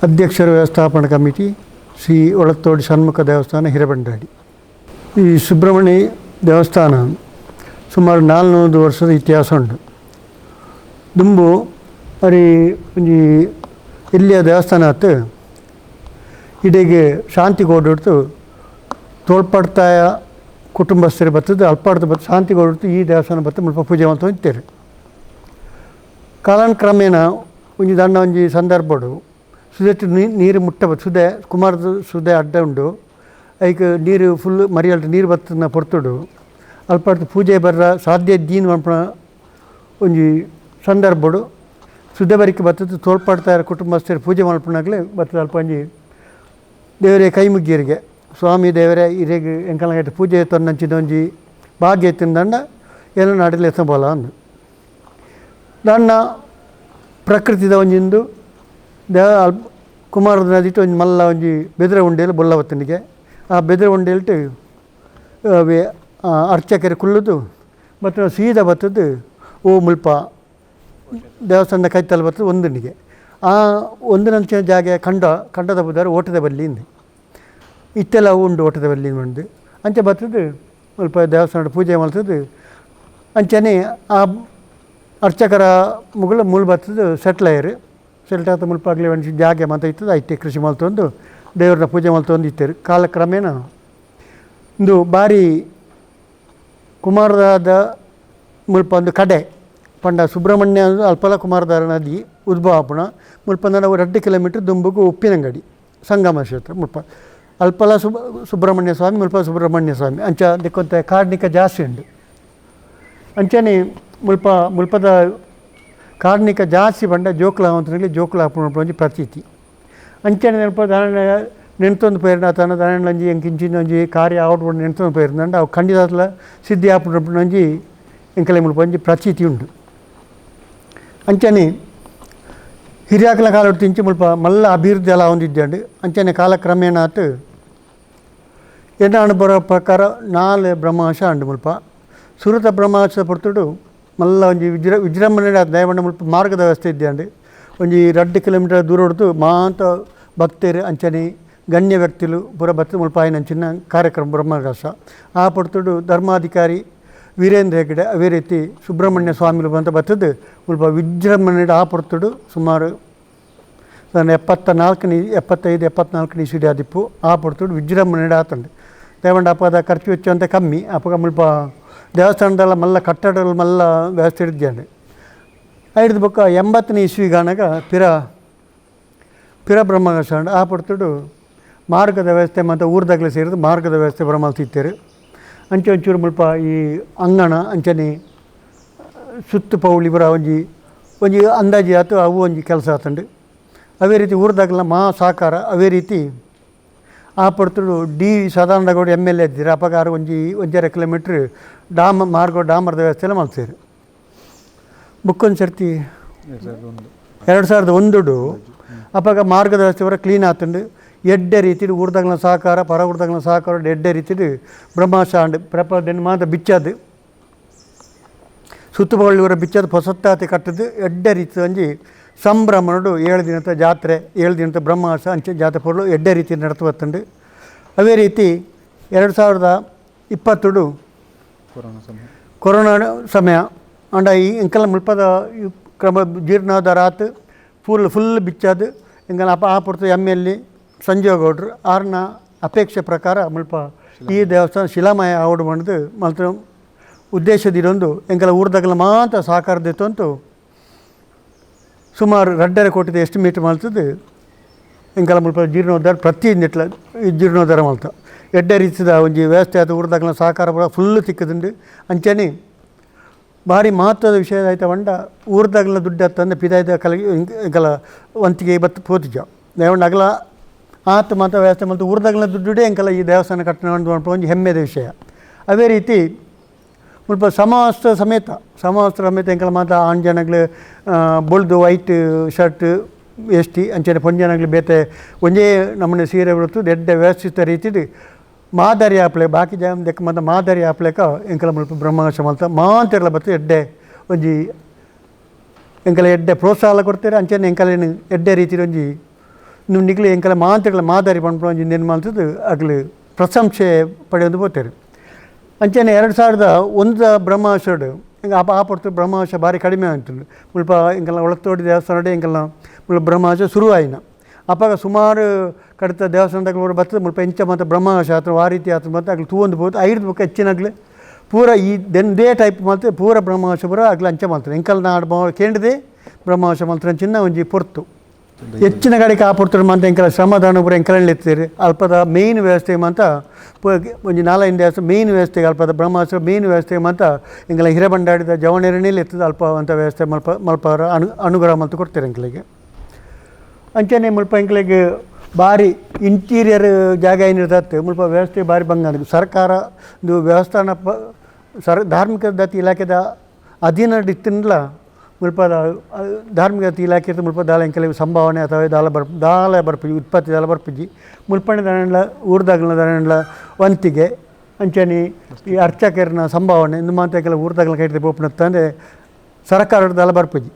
ಅಧ್ಯಕ್ಷರ ವ್ಯವಸ್ಥಾಪನಾ ಕಮಿಟಿ ಶ್ರೀ ಒಳತ್ತೋಡಿ ಷಣ್ಮುಖ ದೇವಸ್ಥಾನ ಹಿರೇಬಂಡಾಡಿ. ಈ ಸುಬ್ರಹ್ಮಣ್ಯ ದೇವಸ್ಥಾನ ಸುಮಾರು 400 ವರ್ಷದ ಇತಿಹಾಸ ಉಂಟು. ದುಂಬು ಅರಿ ಒಂಜಿ ಇಲ್ಲಿಯ ದೇವಸ್ಥಾನ ಆತು ಇಡೆಗೆ ಶಾಂತಿಗೋಡು ಹೊಡ್ತು ತೋಳ್ಪಡ್ತಾಯ ಕುಟುಂಬಸ್ಥರು ಬರ್ತದೆ ಅಲ್ಪಾಡ್ದು ಬತ್ತು ಶಾಂತಿಗೋಡು ಹೊಡ್ತು ಈ ದೇವಸ್ಥಾನ ಬತ್ತು ಮುಲ್ಪ ಪೂಜೆ ಮಾಡ್ತಾ ಇರ್ತೇವೆ. ಕಾಲಾನುಕ್ರಮೇಣ ಒಂಜಿ ದಂಡ ಒಂಜಿ ಸಂದರ್ಭಡು ಸುದೆಟ್ಟು ನೀರು ಮುಟ್ಟ ಸುದೆ ಕುಮಾರದ ಸುದೆ ಅಡ್ಡ ಉಂಡು ಐಕೆ ನೀರು ಫುಲ್ ಮರಿಯಲ್ಟು ನೀರು ಬತ್ತನ ಪೊರ್ತುಡು ಅಲ್ಪಾಡ್ದು ಪೂಜೆ ಬರ್ರ ಸಾಧ್ಯ ಇದ್ದೀನು ಅನ್ಪಣ ಒಂಜಿ ಸಂದರ್ಭಡು ಸುದ್ದೆ ಬರಿಕೆ ಬರ್ತದೆ ತೋಳ್ಪಡ್ತಾರ ಕುಟುಂಬಸ್ಥರು ಪೂಜೆ ಮಲ್ಪನಾಗಲೇ ಬರ್ತದೆ ಅಲ್ಪ ಒಂಜಿ ದೇವರೇ ಕೈ ಮುಗ್ಗಿಯರಿಗೆ ಸ್ವಾಮಿ ದೇವರೇ ಹಿರೇಗೆ ಎಂಕಲ್ನಾಗೈತೆ ಪೂಜೆ ತೊನ್ನಂಚಿದ ಒಂಜಿ ಭಾಗ್ಯ ಎತ್ತಿಂದಂಡ ಏನೋ ನಾಡಲ್ಲಿ ಎತ್ತಬೋಲ ಅಂದು ದಾಣ್ಣ ಪ್ರಕೃತಿದ ಒಂಜಿಂದು ಕುಮಾರದ ನದಿಟ್ಟು ಒಂದು ಮಲ್ಲ ಒಂಜಿ ಬೆದರೆ ಉಂಡೆಯಲ್ಲಿ ಬೊಲ್ಲವತ್ತನಿಗೆ ಆ ಬೆದರೆ ಉಂಡೆಲ್ಟು ಅರ್ಚಕರು ಕುಲ್ಲುದು ಮತ್ತು ಸೀದಾ ಬರ್ತದ್ದು ಓ ಮುಲ್ಪ ದೇವಸ್ಥಾನದ ಕೈತಲ್ಲಿ ಬರ್ತದೆ ಒಂದನಿಗೆ ಆ ಒಂದಿನಂಚಿನ ಜಾಗ ಕಂಡದ ಬುದಾರ ಓಟದ ಬಲ್ಲಿಂದ ಇತ್ತೆಲ್ಲ ಉಂಡು ಓಟದ ಬಲ್ಲಿಂದ ಉಂಡು ಅಂಚೆ ಬರ್ತದೆ ಸ್ವಲ್ಪ ದೇವಸ್ಥಾನದ ಪೂಜೆ ಮಾಡ್ತದೆ ಅಂಚನೆ ಆ ಅರ್ಚಕರ ಮುಗಳು ಮೂಲ ಬರ್ತದೆ ಸೆಟ್ಲಯರ್ ಆತ ಮುಲ್ಪಾಗಲಿ ಒಂದು ಜಾಗೆ ಮಾತ ಇರ್ತದೆ ಐತೆ ಕೃಷಿ ಮಲ್ತೊಂದು ದೇವ್ರನ್ನ ಪೂಜೆ ಮಲ್ತೊಂದು ಇತ್ತೇರು ಕಾಲಕ್ರಮೇಣ ಒಂದು ಬಾರಿ ಕುಮಾರದಾದ ಮುಲ್ಪ ಒಂದು ಕಡೆ ಪಂಡ ಸುಬ್ರಹ್ಮಣ್ಯ ಅಲ್ಪಲ ಕುಮಾರದಾರ ನದಿ ಉದ್ಭವ ಆಪುಣ ಮುಲ್ಪಂದ 2 ಕಿಲೋಮೀಟ್ರ್ ದುಂಬುಗು ಉಪ್ಪಿನಂಗಡಿ ಸಂಗಮ ಕ್ಷೇತ್ರ ಮುಲ್ಪ ಅಲ್ಪಲ ಸುಬ್ರಹ್ಮಣ್ಯ ಸ್ವಾಮಿ ಮುಲ್ಪ ಸುಬ್ರಹ್ಮಣ್ಯ ಸ್ವಾಮಿ ಅಂಚ ದಿಕ್ಕೊಂತ ಕಾರ್ಣಿಕ ಜಾಸ್ತಿ ಉಂಡು ಅಂಚನೆ ಮುಲ್ಪದ ಕಾರ್ಣಿಕ ಜಾಸ್ತಿ ಬಂಡ ಜೋಕ್ಲ ಅಂತಂದರೆ ಜೋಕ್ಲ ಹಾಪುಣ ಒಂಜಿ ಪ್ರತೀತಿ ಅಂಚನೆ ನೆನಪ ದಾನ ನೆನ್ತೊಂದು ಪೇರಿನ ತನ್ನ ದಾನಂಜಿ ಎಂಕಿಂಚಿನ ಒಂಜಿ ಕಾರ್ಯ ಆವಡ್ಕೊಂಡು ನೆನ್ತೊಂದು ಪೇರಿನಂಡ ಅವು ಖಂಡಿತ ಸಿದ್ಧಿ ಹಾಪುಣ ಒಂಜಿ ಎಂಕಲೆ ಮುಲ್ಪ ಒಂಜಿ ಪ್ರತೀತಿ ಉಂಡು. ಅಂಚನೆ ಹಿರಿಯಾಕಲ ಕಾಲ ತಿಂಚಿ ಮುಲ್ಪ ಮಲ್ಲ ಅಭಿವೃದ್ಧಿ ಎಲ್ಲ ಹೊಂದಿದ್ದಂಡು ಅಂಚನೆ ಕಾಲಕ್ರಮೇಣ ಆತು ಎನ್ನ ಅನುಭವ ಪ್ರಕಾರ 4 ಬ್ರಹ್ಮಾಶ ಅಂಡು ಮುಲ್ಪ ಸುರತ ಬ್ರಹ್ಮಾಶ ಪೊರ್ತುಡು ಮಲ್ಲ ಒಂಜಿ ವಿಜೃಂಭಣೆ ದಯವಂಡ ಮುಲ್ಪ ಮಾರ್ಗದ ವ್ಯವಸ್ಥೆ ಇದ್ದಂಡು ಒಂಜಿ 2 ಕಿಲೋಮೀಟರ್ ದೂರ ಹೊಡೆದು ಮಾಂತ ಭಕ್ತರು ಅಂಚನೆ ಗಣ್ಯ ವ್ಯಕ್ತಿಗಳು ಪೂರ ಭಕ್ತ ಮುಲ್ಪ ಆಯ್ನ ಅಂಚಿನ ಕಾರ್ಯಕ್ರಮ ಬ್ರಹ್ಮಕಲಶ ಆ ಪೊರ್ತುಡು ಧರ್ಮಾಧಿಕಾರಿ ವೀರೇಂದ್ರ ಹೆಗಡೆ ಅವೇ ರೀತಿ ಸುಬ್ರಹ್ಮಣ್ಯ ಸ್ವಾಮಿಗಳು ಬಂತ ಬರ್ತದ್ದು ಮುಲ್ಪ ವಿಜೃಂಭಣೆ ಆ ಪೊರ್ತುಡು ಸುಮಾರು 75-74 ಇಸಿಡಿ ಆದಿಪ್ಪು ಆ ಪೊರ್ತುಡು ವಿಜೃಂಭಣೆ ಆತಂಡು ದಯವಂಡ ಅಪ್ಪದ ಖರ್ಚು ವೆಚ್ಚ ಅಂತ ಕಮ್ಮಿ ಅಪ್ಪಗ ಮುಲ್ಪ ದೇವಸ್ಥಾನದಲ್ಲ ಮಲ್ಲ ಕಟ್ಟಡಗಳು ಮಲ್ಲ ವ್ಯವಸ್ಥೆ ಇದ್ದಂಡು ಐದು ಬೊಕ್ಕ 80ನೇ ಇಸ್ವಿಗಾನಾಗ ಪಿರ ಬ್ರಹ್ಮಕಲಶ ಆ ಪೊರ್ತುಡು ಮಾರ್ಗದ ವ್ಯವಸ್ಥೆ ಮತ್ತು ಊರ್ದಾಗಲೇ ಸೇರಿದು ಮಾರ್ಗದ ವ್ಯವಸ್ಥೆ ಬ್ರಹ್ಮಲ್ತಿತ್ತೇರು ಅಂಚೆ ಒಂಚೂರು ಮುಲ್ಪ ಈ ಅಂಗಣ ಅಂಚನೆ ಸುತ್ತು ಪೌಳಿ ಬರ ಒಂಜಿ ಅಂದಾಜಿ ಆತು ಅವು ಒಂಜಿ ಕೆಲಸ ಆತಂಡು ಅವೇ ರೀತಿ ಊರ್ದಾಗಲ ಮಹಾ ಸಾಕಾರ ಅವೇ ರೀತಿ ಆ ಪಡ್ತುಡು ಡಿ ಸದಾನಂದಗೌಡ MLA ಇದ್ದೀರ ಅಪಗಾರ ಒಂಜರ ಕಿಲೋಮೀಟ್ರ್ ಡಾಮರದ ವ್ಯವಸ್ಥೆ ಎಲ್ಲ ಮಾಡ್ತಾರೆ. ಬುಕ್ಕೊಂದು ಸರ್ತಿ 2001 ಅಪ್ಪಾಗ ಮಾರ್ಗದ ವ್ಯವಸ್ಥೆ ಬರ ಕ್ಲೀನ್ ಆತಂಡು ಎಡ್ಡೆ ರೀತಿಡು ಊರ್ದಾಗಲ ಸಹಕಾರ ಪರ ಊರ್ದಾಗಲ ಸಹಕಾರ ಎಡ್ಡೆ ರೀತಿಡು ಬ್ರಹ್ಮಾಶಾಂಡ್ ಪ್ರಪದನ್ನು ಮಾತ್ರ ಬಿಚ್ಚದು ಸುತ್ತುಬಳ್ಳಿ ಊರ ಬಿಚ್ಚದು ಹೊಸತ್ತಾತಿ ಕಟ್ಟದು ಎಡ್ಡೆ ರೀತಿ ಒಂಜಿ ಸಂಭ್ರಮಡು 7 ದಿನದ ಜಾತ್ರೆ 7 ದಿನದ ಬ್ರಹ್ಮಾಶ ಅಂಚೆ ಜಾತ್ರೆ ಪೊರ್ಲು ಎಡ್ಡೆ ರೀತಿ ನಡತುವತ್ತಂಡು ಅವೇ ರೀತಿ 2020 ಕೊರೋನಾ ಸಮಯ ಅಂಡ ಈ ಎಂಕಲ ಮುಲ್ಪದ ಕ್ರಮ ಜೀರ್ಣೋದ್ಧಾರ ಆತು ಫುಲ್ ಬಿಚ್ಚದು ಎಂಕಲ ಆ ಪೊರ್ತು MLA ಸಂಜೀವ ಗೌಡ್ರು ಆರ್ನ ಅಪೇಕ್ಷೆ ಪ್ರಕಾರ ಮುಲ್ಪ ಈ ದೇವಸ್ಥಾನ ಶಿಲಾಮಯ ಆವಡು ಮಾಡಿದು ಮಾತ್ರ ಉದ್ದೇಶದಿರೊಂದು ಎಂಕಲ ಊರ್ದಾಗಲ ಮಾತ್ರ ಸಾಕಾರದಿತ್ತು ಅಂತೂ ಸುಮಾರು 2.5 ಕೋಟಿ ಎಸ್ಟಿಮೇಟ್ ಮಾಡ್ತದೆ ಎಂಕಲ ಮುಲ್ಪ ಜೀರ್ಣೋದ್ಧಾರ ಪ್ರತಿ ನೆಟ್ಲ ಜೀರ್ಣೋದ್ಧಾರ ಮಾಡ್ತ ಎಡ್ಡೆ ರೀತಿದ ಒಂಜಿ ವ್ಯವಸ್ಥೆ ಆದ ಊರ್ದಾಗಲ ಸಹಕಾರ ಕೂಡ ಫುಲ್ ತಿಕ್ಕದುಂಡು ಅಂಚನೆ ಭಾರಿ ಮಹತ್ವದ ವಿಷಯ ಆಯ್ತಾ ಬಂಡ ಊರ್ದಾಗಲ ದುಡ್ಡು ಹತ್ತಂದ್ರೆ ಪಿದಾಯ್ದ ಕಲಗಿ ಎಂಕಲ ವಂತಿಗೆ ಬತ್ತು ಪೋತಿಜ ದೇವಂಡ ಅಗಲ ಆತ ಮಾತ್ರ ವ್ಯವಸ್ಥೆ ಮತ್ತು ಊರ್ದಾಗಲ ದುಡ್ಡುಡೇ ಎಂಕಲ ಈ ದೇವಸ್ಥಾನ ಕಟ್ಟಣ ಒಂದು ಹೆಮ್ಮೆದ ವಿಷಯ. ಅದೇ ರೀತಿ ಮುಲ್ಪ ಸಮವಸ್ತ್ರ ಸಮೇತ ಎಂಕಲ ಮಾತ್ರ ಆಂಜನಗಳು ಬೊಳ್ದು ವೈಟ್ ಶರ್ಟ್ ವೇಷ್ಟಿ ಅಂಚನೆ ಪೊಂಜನಗಳು ಬೇತೆ ಒಂದೇ ನಮ್ಮನೆ ಸೀರೆ ಬರುತ್ತು ಎಡ್ಡೆ ವ್ಯವಸ್ಥಿತ ರೀತಿದು ಮಾದರಿ ಆಪ್ಲೆ ಬಾಕಿ ಜಾಗ ದೆಕ್ಕ ಮತ್ತು ಮಾದರಿ ಆಪ್ಲೆಕ ಎಂಕಲ ಮುಲ್ಪ ಬ್ರಹ್ಮಕಲಶ ಮಲ್ತ ಮಾಂತೆರ್ಲ ಬತ್ತು ಎಡ್ಡೆ ಒಂಜಿ ಎಂಕಲ ಎಡ್ಡೆ ಪ್ರೋತ್ಸಾಹ ಕೊಡ್ತಾರೆ ಅಂಚನೆ ಎಂಕಲೇನು ಎಡ್ಡೆ ರೀತಿ ಒಂಜಿ ನೀವು ನಿಗ್ಲಿ ಎಂಕಲ ಮಾಂತಗಳ ಮಾದರಿ ಪಂಪು ಏನು ಮಾಡ್ತದ್ದು ಆಗಲಿ ಪ್ರಶಂಸೆ ಪಡೆಯೋದು ಬೋತಾರೆ. ಅಂಚನೆ 2001 ಬ್ರಹ್ಮಾವಶಡು ಹಿಂಗೆ ಆಪಡ್ತು ಬ್ರಹ್ಮಾವಶ ಭಾರಿ ಕಡಿಮೆ ಅಂತಿದ್ದು ಮುಲ್ಪ ಹಿಂಗೆಲ್ಲ ಒಳತೋಡಿ ದೇವಸ್ಥಾನ ಹಿಂಗೆಲ್ಲ ಮುಲ್ಪ ಬ್ರಹ್ಮಾವಶ ಶುರುವಾಯಿನ ಅಪ್ಪಾಗ ಸುಮಾರು ಕಡಿತ ದೇವಸ್ಥಾನದಾಗ ಬರ್ತದೆ ಮುಲ್ಪ ಎಂಚ ಮತ್ತು ಬ್ರಹ್ಮಾವಶ ಅಥವಾ ಆ ರೀತಿ ಆತ ಮತ್ತು ಆಗ್ಲಿ ತೂವೊಂದು ಬೋದು 5 ಬುಕ್ಕ ಹೆಚ್ಚಿನಾಗ್ಲಿ ಪೂರ ಈ ದೇ ಟೈಪ್ ಮಾಡ್ತೇವೆ ಪೂರ ಬ್ರಹ್ಮಾವಶ ಪೂರ ಆಗ್ಲಿ ಅಂಚೆ ಮಾಡ್ತಾರೆ ಎಂಕಲ್ ನಾಡು ಕೇಂದ್ರದೇ ಬ್ರಹ್ಮಾವಶ ಮಾಡ್ತಾರೆ ಚಿನ್ನ ಒಂಜಿ ಪೊರ್ತು ಹೆಚ್ಚಿನ ಗಾಡಿ ಕಾಪಡ್ತಾರೆ ಮಂತ ಎಂಕಲ ಶ್ರಮದಾನ ಪೂರ ಎಂಕಲಲ್ಲಿ ಎತ್ತೀರಿ ಅಲ್ಪದ ಮೇಯ್ನ್ ವ್ಯವಸ್ಥೆ ಮಂತ ಒಂಜಿ 4-5 ದೇವಸ್ಥಾನ ಮೇಯ್ನ್ ವ್ಯವಸ್ಥೆಗೆ ಅಲ್ಪದ ಬ್ರಹ್ಮಾವಶ ಮೇಯ್ನ್ ವ್ಯವಸ್ಥೆಗೆ ಮಂತ ಎಂಕಲ ಹಿರೇಬಂಡಾಡಿದ ಜವಣೆರನೇಲಿ ಎತ್ತದ ಅಲ್ಪ ಅಂತ ವ್ಯವಸ್ಥೆ ಮಲ್ಪವರ ಅನುಗ್ರಹ ಮಂತ ಕೊಡ್ತಾರೆ ಎಂಕಲಿಗೆ. ಅಂಚನೆ ಮುಲ್ಪ ಎಂಕಲಿಗೆ ಭಾರಿ ಇಂಟೀರಿಯರ್ ಜಾಗ ಏನಿರ್ತದೆ ಮುಲ್ಪ ವ್ಯವಸ್ಥೆ ಭಾರಿ ಬಂಗ ಸರ್ಕಾರ ಇದು ವ್ಯವಸ್ಥಾನ ಧಾರ್ಮಿಕ ದತ್ತಿ ಇಲಾಖೆದ ಅಧೀನ ಇತ್ತಿನಲ್ಲ ಮುಲ್ಪ ಧಾರ್ಮಿಕ ದತ್ತಿ ಇಲಾಖೆ ಮುಲ್ಪ ದಾಳ ಎಂಕಲಿಗೆ ಸಂಭಾವನೆ ಅಥವಾ ದಾಳ ಬರ್ಪಿಜಿ ಉತ್ಪತ್ತಿ ದಾಳ ಬರ್ಪಿಜಿ ಮುಲ್ಪಣೆ ದಾಣ ಊರ್ದಾಗಲ ದಾಣ ವಂತಿಗೆ ಅಂಚನೆ ಈ ಅರ್ಚಕರನ ಸಂಭಾವನೆ ಇನ್ನು ಮಾತ್ರ ಕೆಲವು ಊರ್ದಾಗಲ ಕೈತೆ ಪೋಪಣತ್ತ ಅಂದರೆ ಸರ್ಕಾರದ ದಾಳ ಬರ್ಪಿಜಿ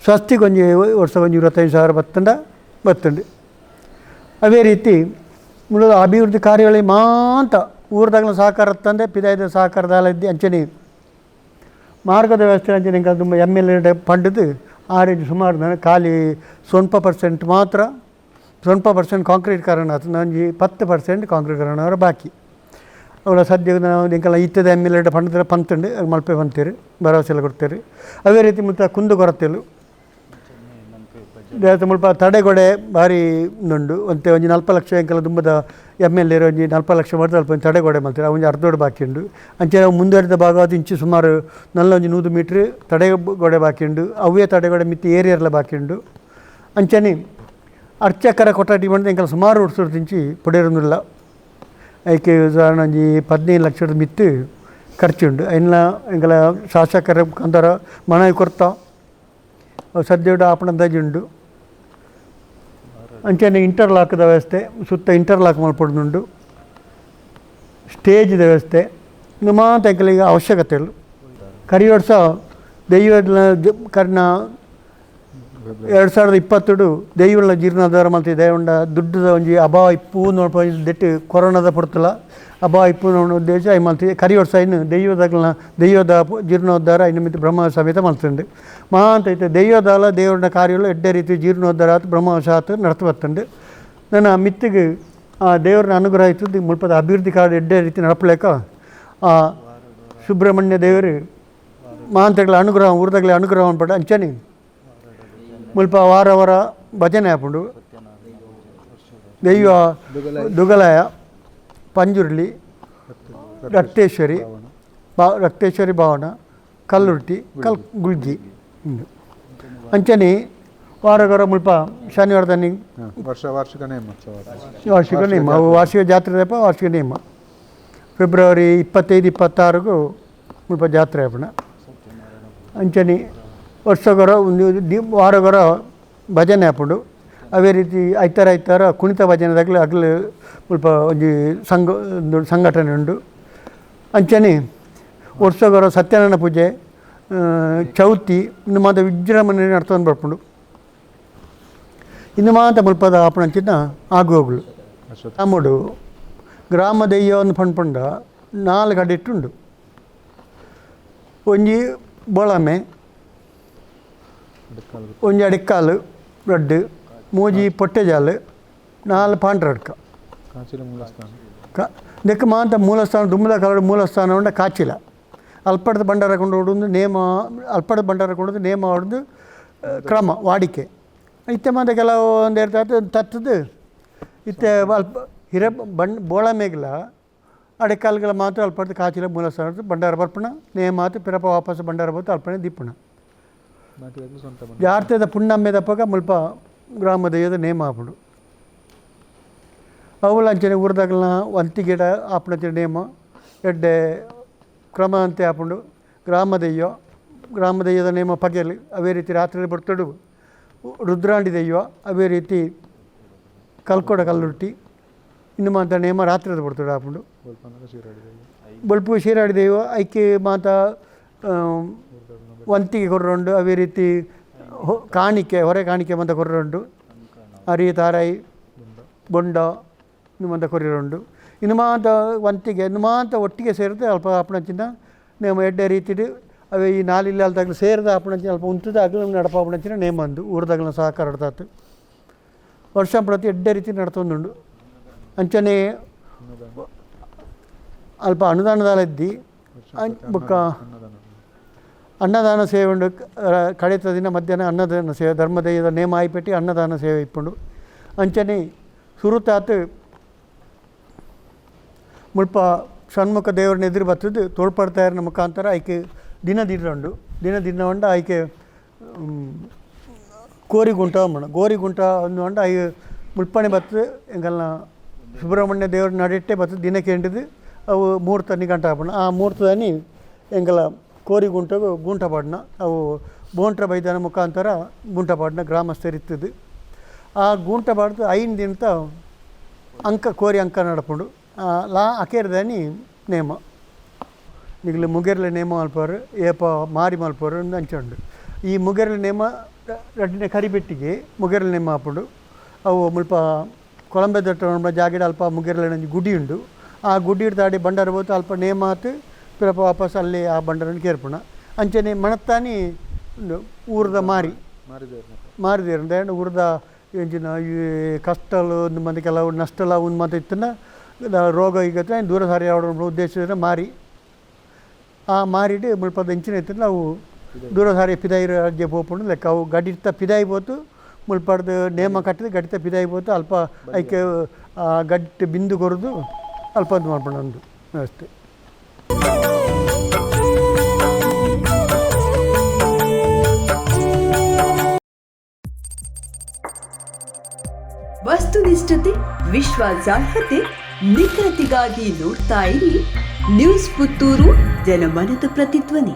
ಸ್ವಸ್ತಿಗೆ ಒಂಜಿ ವರ್ಷ ಒಂಜಿ 25,000 ಬತ್ತಂಡು ಅದೇ ರೀತಿ ಮೂಲದ ಅಭಿವೃದ್ಧಿ ಕಾರ್ಯಗಳಿಗೆ ಮಾತ್ರ ಊರದಾಗಲ ಸಹಕಾರ ತಂದೆ ಪಿದಾಯದ ಸಹಕಾರದಾಲ ಇದ್ದು ಅಂಚನೆ ಮಾರ್ಗದ ವ್ಯವಸ್ಥೆ ಅಂಚನೆ ಎಂಕ ತುಂಬ MLA ಪಂಡದು ಆ ರೀತಿ ಸುಮಾರು ಖಾಲಿ ಸ್ವಲ್ಪ % ಮಾತ್ರ 20% ಕಾಂಕ್ರೀಟ್ ಕಾರಣ ಆಯ್ತು ನಂಜಿ 10% ಕಾಂಕ್ರೀಟ್ ಕಾರಣ ಅವರ ಬಾಕಿ ಅವಳ ಸದ್ಯ ನಾವು ಎಂಕಲ್ಲ ಇತ್ತದ MLA ಪಂಡದ ಪಂತಂಡು ಮಲ್ಪೆ ಬಂತೀರಿ ಭರವಸೆ ಎಲ್ಲ ಕೊಡ್ತೀರಿ. ಅದೇ ರೀತಿ ಮತ್ತು ಕುಂದು ಕೊರತೆಲು ದೇವಸ್ಥಾನ ಮುಲ್ಪ ತಡೆಗೋಡೆ ಭಾರಿ ಉಂಡು ಒಂತೆ ಒಂಜಿ 40 ಲಕ್ಷ ಎಂಕಲ್ಲ ತುಂಬದ MLA ಒಂಜಿ 40 ಲಕ್ಷ ಮಾಡಿದ್ರೆ ಅಲ್ಪ ತಡೆಗೋಡೆ ಮಾಡ್ತಾರೆ ಒಂಜಿ ಅರ್ಧೋಡು ಬಾಕಿ ಉಂಡು ಅಂಚೆ ಮುಂದುವರಿದ ಭಾಗವಾದ ಇಂಚು ಸುಮಾರು 100 ಮೀಟ್ರ್ ತಡೆಗೋಡೆ ಬಾಕಿ ಉಂಡು ಅವೇ ತಡೆಗೋಡೆ ಮಿತ್ತಿ ಏರಿಯರ್ಲ ಬಾಕಿ ಉಂಡು ಅಂಚನೆ ಅರ್ಚಕರ ಕೊಠಡಿ ಮಾಡಿದ್ರೆ ಎಂಕಲ್ಲ ಸುಮಾರು ವರ್ಷ ಇಂಚಿ ಪೊಡೆಯೊಂದಿಲ್ಲ ಐಕೆ ಉದಾಹರಣೆ ಒಂಜಿ 15 ಲಕ್ಷದ ಮಿತ್ತು ಖರ್ಚುಂಡು ಎಲ್ಲ ಎಂಕಲ್ಲ ಶಾಸಕರ ಕಂದರ ಮನವಿ ಕೊಡ್ತಾ ಸದ್ಯದ ಆಪಣ ದಜುಂಡು ಅಂಚನೆ ಇಂಟರ್ಲಾಕ್ದ ವ್ಯವಸ್ಥೆ ಸುತ್ತ ಇಂಟರ್ಲಾಕ್ ಮಲ್ಪಡುಂಡು ಸ್ಟೇಜ್ದ ವ್ಯವಸ್ಥೆ ಇನ್ನು ಮಾತ್ರ ಎಂಕಲಿಗೆ ಅವಶ್ಯಕತೆಗಳು ಕರಿ ವರ್ಷ ದೈವದ ಕರ್ನ 2020 ದೈವಗಳ ಜೀರ್ಣೋದ್ಧಾರ ಮಾಡ್ತೀವಿ ದೈವಂಡ ದುಡ್ಡದ ಒಂಜಿ ಅಭಾವ ಇಪ್ಪು ನೋಡ್ಬೋದು ದೆಟ್ಟು ಕೊರೋನಾದ ಪಡ್ತಲ್ಲ ಅಭಾವ ಇಪ್ಪು ನೋಡೋ ಉದ್ದೇಶ ಐ ಮಾಡ್ತೀವಿ ಕರಿ ವರ್ಷ ಇನ್ನು ದೈವದ ಜೀರ್ಣೋದ್ಧಾರ ಇನ್ನು ಮಿತ್ತು ಬ್ರಹ್ಮ ಸಮೇತ ಮಾಡ್ತಂಡು ಮಾಂತೈತೆ ದೈವದಾಲ ದೇವರನ್ನ ಕಾರ್ಯಗಳು ಎಡ್ಡೆ ರೀತಿ ಜೀರ್ಣೋದ್ಧಾರ ಆತು ಬ್ರಹ್ಮವಶ ಆತು ನಡ್ತು ಬರ್ತಂಡು ನನ್ನ ಮಿತ್ತಿಗೆ ಆ ದೇವ್ರನ್ನ ಅನುಗ್ರಹ ಇತ್ತು ಮುಲ್ಪದ ಅಭಿವೃದ್ಧಿ ಕಾರ್ಯ ಎಡ್ಡೆ ರೀತಿ ನಡಪಲೇಕ ಆ ಸುಬ್ರಹ್ಮಣ್ಯ ದೇವರು ಮಾಂತಗಳ ಅನುಗ್ರಹ ಊರದಾಗಲೇ ಅನುಗ್ರಹ ಪಡ ಅಂಚನೆ ಮುಲ್ಪ ವಾರ ಭಜನೆ ಹಾಕೊಂಡು ದೈವ ದುಗಲಯ ಪಂಜುರ್ಲಿ ರಕ್ತೇಶ್ವರಿ ಭಾವನ ಕಲ್ಲುರ್ಟಿ ಗುಲ್ಜಿ ಅಂಚನೆ ವಾರಗರ ಮುಲ್ಪ ಶನಿವಾರದ ವಾರ್ಷಿಕ ನೇಮ ವಾರ್ಷಿಕ ಜಾತ್ರೆ ವಾರ್ಷಿಕ ನೇಮ ಫೆಬ್ರವರಿ 25-26 ಮುಲ್ಪ ಜಾತ್ರೆ ಆಪಣ ಅಂಚನೆ ವರ್ಷಗರ ಒಂದು ವಾರಗರ ಭಜನೆ ಹಾಕೊಂಡು ಅದೇ ರೀತಿ ಐತಾರ ಕುಣಿತ ಭಜನೆದಾಗಲೇ ಆಗಲೇ ಸ್ವಲ್ಪ ಒಂಜಿ ಸಂಘಟನೆ ಉಂಡು ಅಂಚನೆ ವರ್ಷಗರ ಸತ್ಯನಾರಾಯಣ ಪೂಜೆ ಚೌತಿ ಇನ್ನು ಮಾತ್ರ ವಿಜೃಂಭಣೆ ನಡ್ಕೊಂಡು ಬರ್ಕೊಂಡು ಇನ್ನು ಮಾತ್ರ ಮುಲ್ಪದ ಆಪಣಂಚಿನ ಆಗುವಗಳು ನಮ್ಮಡು ಗ್ರಾಮ ದೈವವನ್ನು ಪಂಡ್ಪಂಡ 4 ಅಡಿಟ್ಟುಂಡು ಒಂಜಿ ಬೋಳಮೆ ಒಂಜಿ ಅಡಿಕ್ಕಾಲು ರಡ್ಡು ಮೂಜಿ ಪೊಟ್ಟೆಜಾಲು 4 ಪಾಂಡ್ರಡ್ಕ ದೆಕ್ಕ ಮಾಂತ ಮೂಲಸ್ಥಾನ ದುಮ್ಮದ ಕಲಡ ಮೂಲಸ್ಥಾನ ಉಂಡ ಕಾಚಿಲ ಅಲ್ಪಡದ ಬಂಡಾರ ಕೊಂಡು ನೇಮ ಅಲ್ಪಡದ ಬಂಡಾರ ಕೊಂಡು ನೇಮ ಹೊಡೆದು ಕ್ರಮ ವಾಡಿಕೆ ಇತ್ತೆ ಮಾತ್ರ ಕೆಲವು ಒಂದು ತತ್ತದು ಇತ್ತೆ ಅಲ್ಪ ಹಿರ ಬೋಳ ಮೇಗಲ ಅಡೆಕಾಲುಗಳ ಮಾತ್ರ ಅಲ್ಪಡ್ದು ಕಾಚಿಲ ಮೂಲಸ್ಥಾನ ಬಂಡಾರ ಬರ್ಪಣ ನೇಮ ಮಾತು ಪಿರಪ ವಾಪಸ್ ಬಂಡಾರ ಬರ್ತು ಅಲ್ಪಣೆ ದಿಪ್ಪಣ ಜಾರ್ತದ ಪುಣ್ಣಮ್ಮೆದಪ್ಪಾಗ ಮುಲ್ಪ ಗ್ರಾಮ ದೈವದ ನೇಮ ಆಪಡು ಅವಳ ಅಂಚನೆ ಊರದಾಗಲ ವಂತಿ ಗಿಡ ಆಪಣ ನೇಮ ಎಡ್ಡೆ ಕ್ರಮ ಅಂತೆ ಆಪುಂಡು ಗ್ರಾಮ ದೈವದ ನೇಮ ಪಗೆಲು ಅವೇ ರೀತಿ ರಾತ್ರಿ ಬರ್ತಡು ರುದ್ರಾಂಡಿ ದೈವ ಅವೇ ರೀತಿ ಕಲ್ಕೊಡ ಕಲ್ಲುಟ್ಟಿ ಇನ್ನು ಮಾತ ನೇಮ ರಾತ್ರಿದ ಬರ್ತಡು ಆಪುಂಡು ಬಲ್ಪು ಶೀರಾಡಿ ದೈವ ಐಕೆ ಮಾತ ವಂತಿಗೆ ಕೊರ್ರುಂಡು ಅವೇ ರೀತಿ ಕಾಣಿಕೆ ಹೊರೆ ಕಾಣಿಕೆ ಮಂತ ಕೊರ್ರುಂಡು ಅರಿ ತಾರಾಯಿ ಬೊಂಡ ನಿಮ್ಮಂತ ಕೊರಿರುಂಡು ಇನ್ನು ಮಾತ ವಂತಿಗೆ ಇನ್ನು ಮಾತ ಒಟ್ಟಿಗೆ ಸೇರಿದ್ರೆ ಅಲ್ಪ ಆಪಣಚಿನ ನೇಮ ಎಡ್ಡೆ ರೀತಿಡು ಅವೆ ಈ ನಾಲಿಲ್ಲ ಅಲ್ದಾಗಲು ಸೇರಿದ ಆಪಣಚಿನ ಅಲ್ಪ ಉಂತದ ಅಗಲ ನಡಪ ಆಪಣಚಿನ ನೇಮಂದು ಊರದಾಗಲ ಸಹಕಾರ ನಡ್ತಾತು ವರ್ಷ ಪ್ರತಿ ಎಡ್ಡೆ ರೀತಿ ನಡ್ತೊಂದುಂಡು ಅಂಚನೆ ಅಲ್ಪ ಅನುದಾನದಾಲ ಇದ್ದಿ ಬೊಕ್ಕ ಅನ್ನದಾನ ಸೇವೆ ಉಂಡು ಕಳೆತ ದಿನ ಮಧ್ಯಾಹ್ನ ಅನ್ನದಾನ ಸೇವೆ ಧರ್ಮದಯದ ನೇಮ ಆಯ್ಪೆಟ್ಟಿ ಅನ್ನದಾನ ಸೇವೆ ಇಪ್ಪುಂಡು ಅಂಚನೆ ಸುರುತಾತು ಮುಲ್ಪ ಷಣ್ಮುಖ ದೇವರನ್ನ ಎದುರು ಬರ್ತದ್ದು ತೋಳ್ಪಡ್ತಾಯಿರ ಮುಖಾಂತರ ಆಯ್ಕೆ ದಿನ ಉಂಡು ಆಯ್ಕೆ ಗೋರಿಗುಂಟ ಗೋರಿಗುಂಟ ಅಂದು ಆಯ್ಕೆ ಮುಲ್ಪನೆ ಬರ್ತದೆ ಎಂಗಲ್ನ ಸುಬ್ರಹ್ಮಣ್ಯ ದೇವ್ರ ನಡಿಟ್ಟೆ ಬರ್ತದೆ ದಿನಕ್ಕೆ ಎಂಟಿದ್ದು ಅವು ಮೂರ್ತ ನಿಗಂಟ ಹಾಪಣ ಆ ಮೂರ್ತದನಿ ಎಂಗಲ ಕೋರಿಗುಂಟಗೂ ಗುಂಟಪಾಡ್ನ ಅವು ಬೋಂಟ್ರ ಬೈದನ ಮುಖಾಂತರ ಗುಂಟಪಾಡ್ನ ಗ್ರಾಮಸ್ಥರಿರ್ತದೆ ಆ ಗುಂಟಪಾಡ್ದು ಐನ್ ದಿನತ ಅಂಕ ಕೋರಿ ಅಂಕ ನಡಪುಂಡು ಲಾ ಅಕೇರ್ದಾನಿ ನೇಮ ಈಗಲೇ ಮುಗೇರ್ಲೆ ನೇಮ ಮಲ್ಪರು ಏಪ ಮಾರಿ ಮಲ್ಪರು ಅಂಚುಂಡು ಈ ಮುಗೇರ್ಲೆ ನೇಮ ರಡ್ಡಿನ ಕರಿಬೆಟ್ಟಿಗೆ ಮುಗೇರ್ಲೆ ನೇಮ ಹಾಪುಂಡು ಅವು ಮುಲ್ಪ ಕೊಳಂಬೆ ದೊಡ್ಡ ಜಾಗೆಡ್ ಅಲ್ಪ ಮುಗೇರ್ಲೆ ಗುಡಿ ಉಂಡು ಆ ಗುಡಿ ದಾಡಿ ಬಂಡಾರ ಹೋತು ಅಲ್ಪ ನೇಮ ಆತು ಪಿರಪ ವಾಪಸ್ ಅಲ್ಲಿ ಆ ಬಂಡರನ್ನು ಕೇರ್ಪುಣ ಅಂಚನೆ ಮಣತ್ತಾನಿ ಊರದ ಮಾರಿದೇರು ಊರದ ಎಂಚಿನ ಈ ಕಷ್ಟಲು ಒಂದು ಮಂದಿ ಕೆಲವು ನಷ್ಟಲ ಒಂದು ಮಂದಿ ಇತ್ತನ ರೋಗ ಈಗ ದೂರ ಸಾರಿ ಆಡೋ ಉದ್ದೇಶದಿಂದ ಮಾರಿಟ್ಟು ಮುಲ್ಪದ ಹೆಂಚಿನ ಇತ್ತು ನಾವು ದೂರ ಸಾರಿ ಪಿದಾಯಿ ರಾಜ್ಯ ಹೋಗ್ಕೊಂಡು ಲೆಕ್ಕ ಅವು ಗಡಿತ ಪಿದಾಯಿ ಹೋತು ಮುಲ್ಪಡ್ದು ನೇಮ ಕಟ್ಟಿದ ಗಡಿತ ಪಿದಾಯಿ ಹೋತು ಅಲ್ಪ ಐಕೆ ಗಟ್ಟಿ ಬಿಂದು ಕೊರದು ಅಲ್ಪ ಅದು ಮಾಡ್ಕೊಂಡು ಒಂದು ವ್ಯವಸ್ಥೆ. ವಸ್ತುನಿಷ್ಠತೆ, ವಿಶ್ವಾಸಾರ್ಹತೆ, ನಿಖರತೆಗಾಗಿ ನೋಡ್ತಾ ಇರಿ ನ್ಯೂಸ್ ಪುತ್ತೂರು, ಜನಮನದ ಪ್ರತಿಧ್ವನಿ.